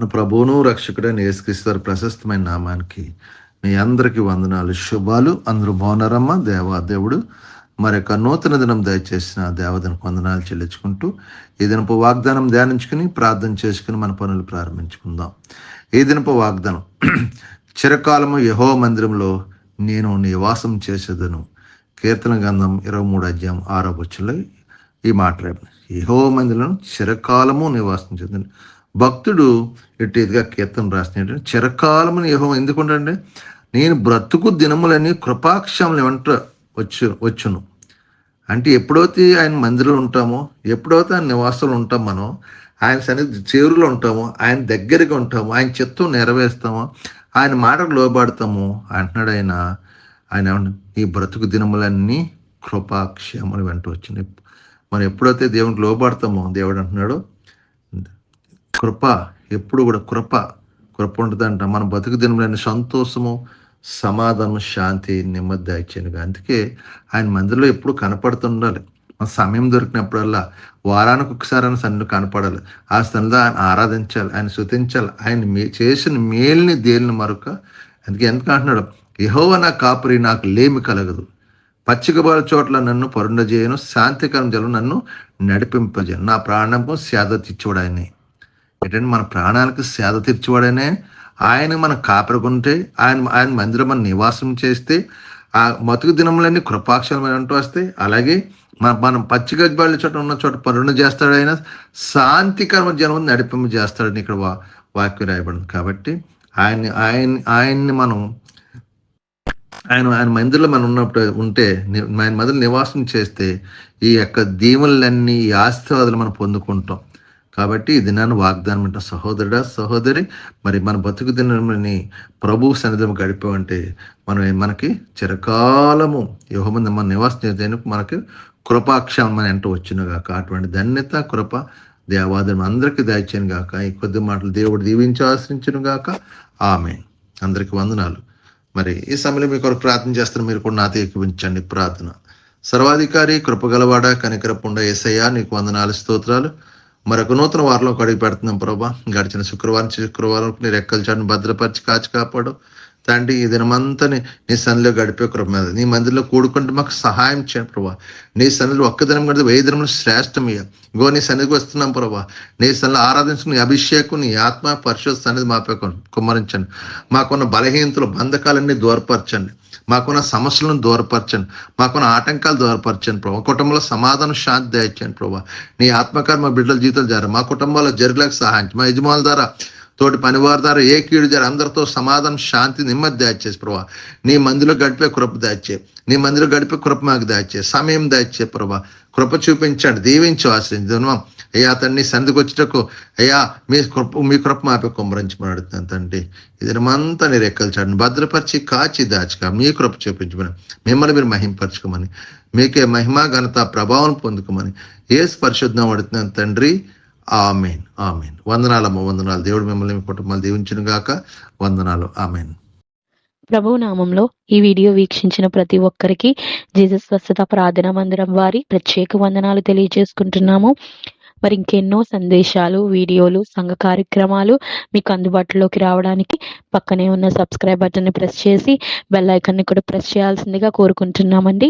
మన ప్రభువును రక్షకుడైన యేసుక్రీస్తు వారి ప్రశస్తమైన నామానికి మీ అందరికీ వందనాలు, శుభాలు. అందరూ బాగున్నారమ్మా? దేవుడు మరి యొక్క నూతన దినం దయచేసిన దేవతనికి వందనాలు చెల్లించుకుంటూ ఈ దినపు వాగ్దానం ధ్యానించుకుని ప్రార్థన చేసుకుని మన పనులు ప్రారంభించుకుందాం. ఈ దినపు వాగ్దానం చిరకాలము యెహోవా మందిరంలో నేను నివాసం చేసేదను. కీర్తన గ్రంథం 23:6 ఈ మాట యెహోవా మందిరంలో చిరకాలము నివాసం చేద్దాను. భక్తుడు ఇటుగా కీర్తన రాసిన చిరకాలముని యెహోవా ఎందుకుంటే నేను బ్రతుకు దినములని కృపాక్షములు వెంట వచ్చును. అంటే ఎప్పుడైతే ఆయన మందిరంలో ఉంటామో, ఎప్పుడైతే ఆయన నివాసంలో ఉంటాం, మనం ఆయన సన్నిధి చేరులో ఉంటామో, ఆయన దగ్గరగా ఉంటామో, ఆయన చిత్తం నెరవేరుస్తామో, ఆయన మాటకు లోబడతాము అంటున్నాడు. ఆయన ఈ బ్రతుకు దినములన్నీ కృపాక్షములు వెంట వచ్చినాయి. మనం ఎప్పుడైతే దేవునికి లోబడతామో దేవుడు అంటున్నాడు కృప ఎప్పుడు కూడా కృప ఉంటుందంట. మన బతుకు దినములన్నీ సంతోషము, సమాధానం, శాంతి, నెమ్మది దయచేయనుగా. అందుకే ఆయన మందిరంలో ఎప్పుడు కనపడుతుండాలి. మన సమయం దొరికినప్పుడల్లా వారానికి ఒకసారి ఆయన సన్నిధిలో కనపడాలి. ఆ సన్నిధిలో ఆయన ఆరాధించాలి, ఆయన స్తుతించాలి. ఆయన చేసిన మేలుని దేనిని మరొక. అందుకే ఎందుకు అంటున్నాడు యెహోవా నా కాపరి, నాకు లేమి కలగదు. పచ్చికబాల చోట్ల నన్ను పరుండజేయను, శాంతికరం జలం నన్ను నడిపింపజేయను. నా ప్రాణము సేద తీర్చువాడు ఆయనే. ఏంటంటే మన ప్రాణాలకు సేద తీర్చువాడనే ఆయన మనం కాపరుకుంటే, ఆయన మందిరం మనం నివాసం చేస్తే ఆ మతుకు దినములన్నీ కృపాక్షరం అంటూ వస్తాయి. అలాగే మనం పచ్చిగజ్బాల చోట ఉన్న చోట పరుణ చేస్తాడు, ఆయన శాంతికరమ జనం నడిపింప చేస్తాడని ఇక్కడ వాక్యం రాయబడింది. కాబట్టి ఆయన్ని మనం ఆయన మందిరంలో మనం ఉన్నప్పుడు ఆయన మందిరం నివాసం చేస్తే ఈ యొక్క దీవులన్నీ, ఈ ఆశీర్వాదాలు మనం పొందుకుంటాం. కాబట్టి ఈ దినాన్ని వాగ్దానం అంటే సహోదరుడా, సహోదరి, మరి మన బతుకు దినాన్ని ప్రభు సన్నిధి గడిపామంటే మనకి చిరకాలము యెహోవా మన నివాసం చేయడానికి మనకి కృపాక్షం మన ఎంట వచ్చినగాక. అటువంటి ధన్యత, కృప దేవాదం అందరికీ దయచేయను గాక. ఈ కొద్ది మాటలు దేవుడు దీవించి ఆశ్రయించును గాక. ఆమేన్. అందరికి వందనాలు. మరి ఈ సమయంలో మీ కొరకు ప్రార్థన చేస్తాను. మీరు కూడా నాతో ఏకీభవించండి. ప్రార్థన. సర్వాధికారి, కృపగలవాడ, కనికరపుండ యేసయ్యా, నీకు వందనాలు, స్తోత్రాలు. మరొక నూతన వారంలో అడిగి పెడుతున్నాం ప్రభా. గడిచిన శుక్రవారం నీ రెక్కల చాటును భద్రపరిచి కాచి కాపాడు తండ్రి. ఈ దినమంతా నీ సన్నిధిలో గడిపే కృప మీద నీ మందిరంలో కూడుకుంటే మాకు సహాయం చేయండి ప్రభా. నీ సన్నిధిలో ఒక్క దినం గడితే 1000 దినములు శ్రేష్టమయ్యా. ఇంకో నీ సన్నిధికి వస్తున్నాం ప్రభా. నీ సన్నిధిలో ఆరాధించుకుని అభిషేకం, నీ ఆత్మ పరిశుద్ధ సన్నిధి మాపై కుమ్మరించండి. మాకున్న బలహీనతలు, బంధకాలన్నీ దూరపరచండి. మాకున్న సమస్యలను దూరపరచండి. మాకున్న ఆటంకాలు దూరపరచండి ప్రభావ. కుటుంబంలో సమాధానం, శాంతి దయచేయండి ప్రభావ. నీ ఆత్మకర్మ బిడ్డల జీవితాలు ద్వారా మా కుటుంబాల్లో జరుగులకు సహాయం, మా యజమానుల ద్వారా, తోటి పనివారి ద్వారా, ఏ కీడు ద్వారా అందరితో సమాధానం, శాంతి, నెమ్మది దయచేసి ప్రభా. నీ మందిలో గడిపే కృప దయచే, నీ మందిలో గడిపే కృప మాకు దయచే, సమయం దయచే ప్రభా. కృప చూపించండి, దీవించు, ఆశ్రయించు అయ్యా. తండ్రి సంధికి వచ్చేటకు అయ్యా మీ కృప మాపై కుమ్మరించమని అడుగుతాను తండ్రి. ఇదంతా నీ రెక్కలు చాటును భద్రపరిచి కాచి దాచుక మీ కృప చూపించమని, మిమ్మల్ని మీరు మహింపరచుకోమని, మీకే మహిమ, ఘనత, ప్రభావం పొందుకోమని యేసు పరిశుద్ధం అడుగుతున్నాను తండ్రి. ఆమేన్, ఆమేన్. వందనాలమ్మ, వందనాలు. దేవుడు మిమ్మల్ని, మీ కుటుంబాలు దీవించును గాక. వందనాలు. ఆమేన్. ప్రభువు నామంలో ఈ వీడియో వీక్షించిన ప్రతి ఒక్కరికి జీసస్ స్వస్థత ప్రార్థనా మందిరం వారి ప్రత్యేక వందనాలు తెలియజేసుకుంటున్నాము. మరి ఇంకెన్నో సందేశాలు, వీడియోలు, సంఘ కార్యక్రమాలు మీకు అందుబాటులోకి రావడానికి పక్కనే ఉన్న సబ్స్క్రైబ్ బటన్ని ప్రెస్ చేసి బెల్ ఐకాన్ని కూడా ప్రెస్ చేయాల్సిందిగా కోరుకుంటున్నామండి.